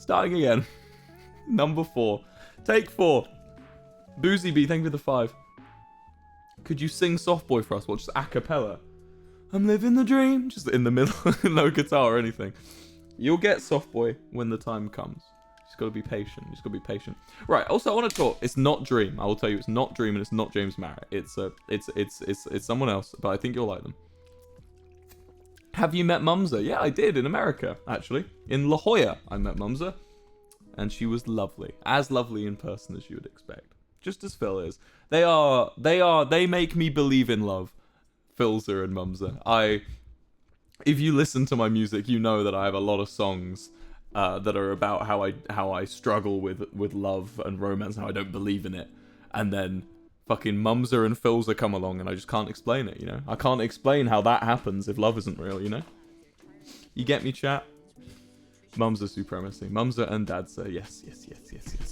Starting again. Number 4. Take 4. Boozy B, thank you for the 5. Could you sing Soft Boy for us? Well, just acapella. I'm living the dream. Just in the middle. No guitar or anything. You'll get Soft Boy when the time comes. Just gotta be patient. Just gotta be patient. Right. Also, I want to talk. It's not Dream. I will tell you, it's not Dream, and it's not James Marriott. It's someone else. But I think you'll like them. Have you met Mumza? Yeah, I did in America, actually. In La Jolla, I met Mumza, and she was lovely, as lovely in person as you would expect. Just as Phil is. They make me believe in love. Philza and Mumza. If you listen to my music, you know that I have a lot of songs that are about how I struggle with love and romance and how I don't believe in it. And then fucking Mumza and Philza come along and I just can't explain it, you know? I can't explain how that happens if love isn't real, you know? You get me, chat? Mumza supremacy. Mumza and Dadza. Yes.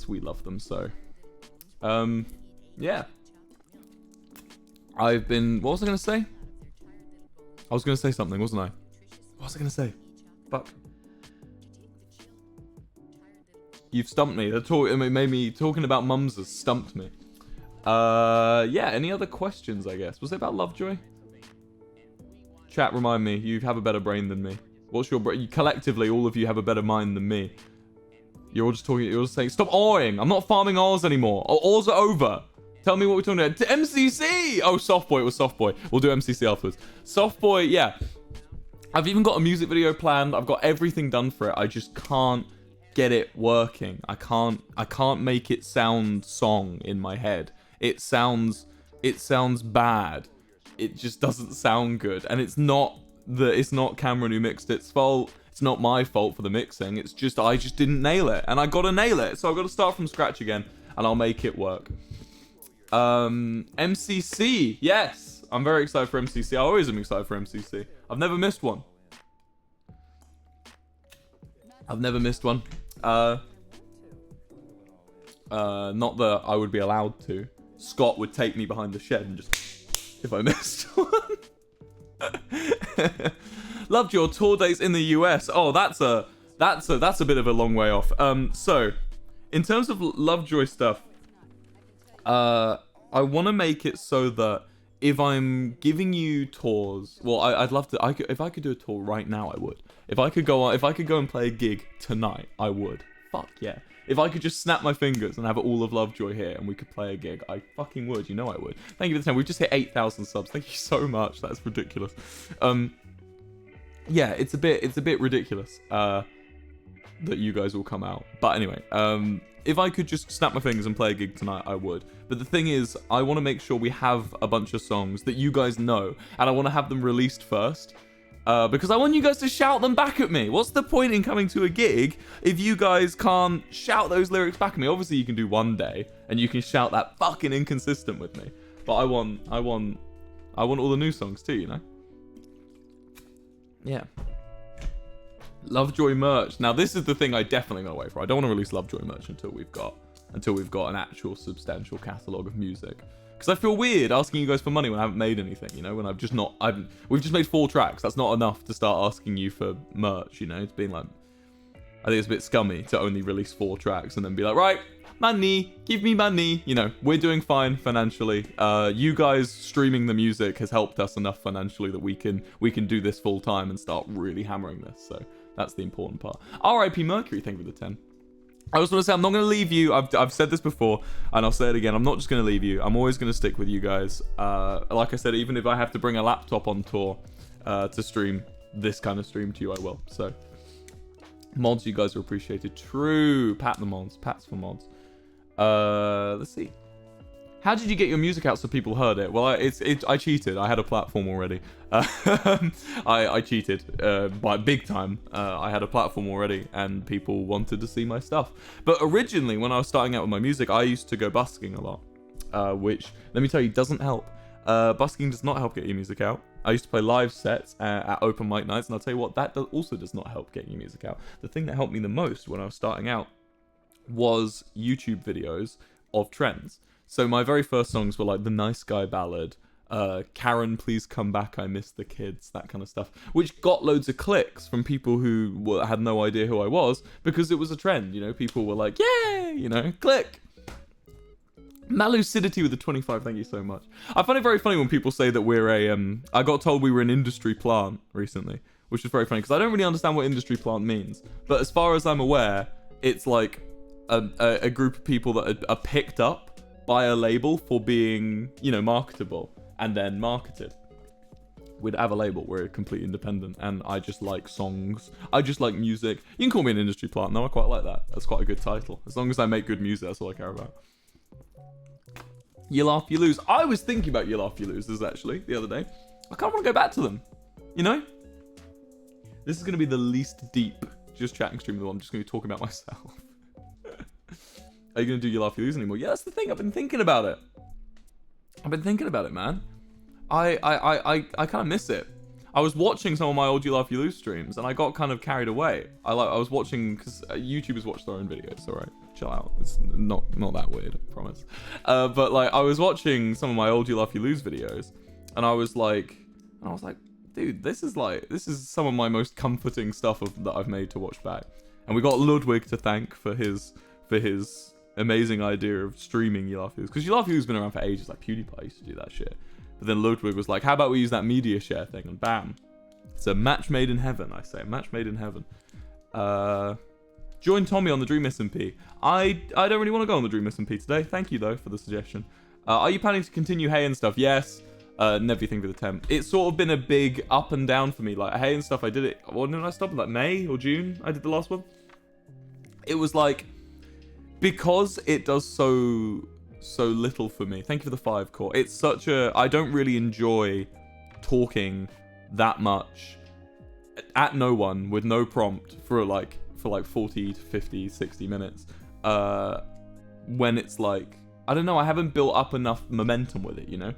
We love them so. Yeah. What was I going to say? I was going to say something, wasn't I? What was I going to say? Fuck. You've stumped me. It made me, talking about Mumza stumped me. Yeah, any other questions, I guess? Was it about Lovejoy? Chat, remind me. You have a better brain than me. What's your brain? Collectively, all of you have a better mind than me. You're all just talking, you're all saying, stop awing. I'm not farming ores anymore. Ores are over. Tell me what we're talking about. MCC! Oh, Soft Boy. It was Soft Boy. We'll do MCC afterwards. Soft Boy, yeah. I've even got a music video planned. I've got everything done for it. I just can't get it working. I can't make it sound song in my head. It sounds bad. It just doesn't sound good. And it's not Cameron who mixed its fault. It's not my fault for the mixing. It's just I just didn't nail it. And I gotta nail it. So I've got to start from scratch again. And I'll make it work. MCC. Yes. I'm very excited for MCC. I always am excited for MCC. I've never missed one. Not that I would be allowed to. Scott would take me behind the shed and just if I missed one. Loved your tour dates in the US. Oh, that's a bit of a long way off. So in terms of Lovejoy stuff, I want to make it so that if I'm giving you tours, well, I'd love to. If I could do a tour right now, I would. If I could go and play a gig tonight, I would. Fuck yeah. If I could just snap my fingers and have all of Lovejoy here and we could play a gig, I fucking would. You know I would. Thank you for the time. We've just hit 8,000 subs. Thank you so much. That's ridiculous. Yeah, it's a bit ridiculous that you guys will come out. But anyway, if I could just snap my fingers and play a gig tonight, I would. But the thing is, I want to make sure we have a bunch of songs that you guys know, and I want to have them released first. Because I want you guys to shout them back at me. What's the point in coming to a gig if you guys can't shout those lyrics back at me? Obviously, you can do one day, and you can shout that fucking inconsistent with me. But I want all the new songs too, you know? Yeah. Lovejoy merch. Now, this is the thing I definitely got away for. I don't want to release Lovejoy merch until we've got an actual substantial catalogue of music. Because I feel weird asking you guys for money when I haven't made anything, you know? When we've just made 4 tracks. That's not enough to start asking you for merch, you know? It's been like, I think it's a bit scummy to only release 4 tracks and then be like, right, money, give me money. You know, we're doing fine financially. You guys streaming the music has helped us enough financially that we can do this full time and start really hammering this. So that's the important part. R.I.P. Mercury, thank you for the 10. I just want to say I'm not going to leave you. I've said this before, and I'll say it again. I'm not just going to leave you. I'm always going to stick with you guys. Like I said, even if I have to bring a laptop on tour to stream this kind of stream to you, I will. So, mods, you guys are appreciated. True. Pat the mods. Pats for mods. Let's see. How did you get your music out so people heard it? Well, I cheated. I had a platform already. I cheated by big time. I had a platform already, and people wanted to see my stuff. But originally, when I was starting out with my music, I used to go busking a lot, which, let me tell you, doesn't help. Busking does not help get your music out. I used to play live sets at open mic nights, and I'll tell you what, that also does not help getting your music out. The thing that helped me the most when I was starting out was YouTube videos of trends. So my very first songs were like the Nice Guy ballad, Karen, please come back, I miss the kids, that kind of stuff, which got loads of clicks from people who had no idea who I was, because it was a trend, you know. People were like, yay, you know, click. Malucidity with the 25, thank you so much. I find it very funny when people say that we're I got told we were an industry plant recently, which is very funny, because I don't really understand what industry plant means, but as far as I'm aware, it's like a group of people that are picked up by a label for being, you know, marketable, and then marketed. We'd have a label, we're completely independent, and I just like songs, I just like music. You can call me an industry plant, no, I quite like that. That's quite a good title. As long as I make good music, that's all I care about. You Laugh, You Lose. I was thinking about You Laugh, You Lose actually the other day. I kind of want to go back to them, you know? This is going to be the least deep just chatting stream of the one. I'm just going to be talking about myself. Are you going to do You Laugh, You Lose anymore? Yeah, that's the thing. I've been thinking about it. Man. I kind of miss it. I was watching some of my old You Laugh, You Lose streams, and I got kind of carried away. I was watching, because YouTubers watch their own videos, alright? Chill out. It's not that weird, I promise. But like, I was watching some of my old You Laugh, You Lose videos, and I was like, dude, this is some of my most comforting stuff that I've made to watch back. And we got Ludwig to thank for his amazing idea of streaming You Laugh, You Lose, because You Laugh, You Lose has been around for ages. Like PewDiePie used to do that shit. But then Ludwig was like, how about we use that media share thing? And bam. It's a match made in heaven, I say. Match made in heaven. Join Tommy on the Dream SMP. I don't really want to go on the Dream SMP today. Thank you, though, for the suggestion. Are you planning to continue Hey and stuff? Yes. Never think with a temp. It's sort of been a big up and down for me. Like, Hey and stuff, I did it. When did I stop? Like May or June? I did the last one. It was like, because it does so little for me. Thank you for the 5 core. It's such a, I don't really enjoy talking that much at no one with no prompt for like 40 to 50, 60 minutes. When it's like, I don't know, I haven't built up enough momentum with it, you know?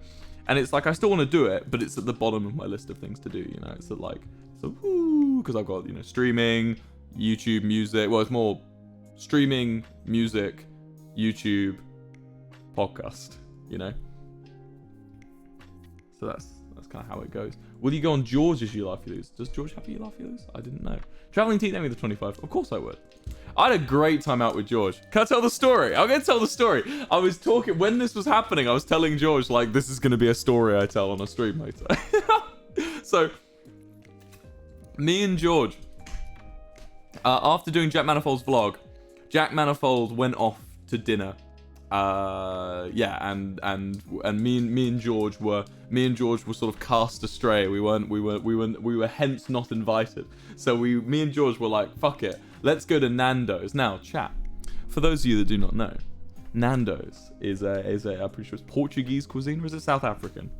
And it's like, I still want to do it, but it's at the bottom of my list of things to do, you know? It's at like, so woo, because I've got, you know, streaming, YouTube, music. Well, it's more streaming, music, YouTube, podcast, you know? So that's kind of how it goes. Will you go on George's You Laugh, You Lose? Does George have a You Laugh, You Lose? I didn't know. Traveling Teen Amy the 25. Of course I would. I had a great time out with George. Can I tell the story? I'm going to tell the story. I was talking, when this was happening, I was telling George, like, this is going to be a story I tell on a stream later. So, me and George, after doing Jack Manifold's vlog, Jack Manifold went off to dinner. Yeah, and me and George were sort of cast astray. We were hence not invited. So me and George were like, fuck it, let's go to Nando's. Now, chat, for those of you that do not know, Nando's is a I'm pretty sure it's Portuguese cuisine, or is it South African?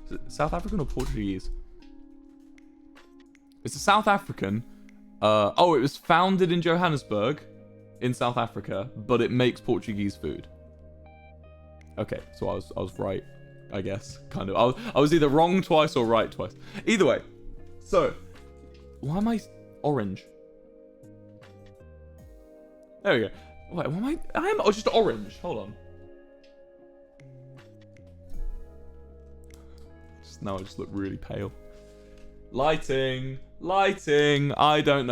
Is it South African or Portuguese? It's a South African. Oh, it was founded in Johannesburg, in South Africa, but it makes Portuguese food. Okay, so I was right, I guess, kind of. I was either wrong twice or right twice. Either way, so why am I orange? There we go. Wait, why am I am just orange. Hold on. Now I just look really pale. Lighting. I don't know.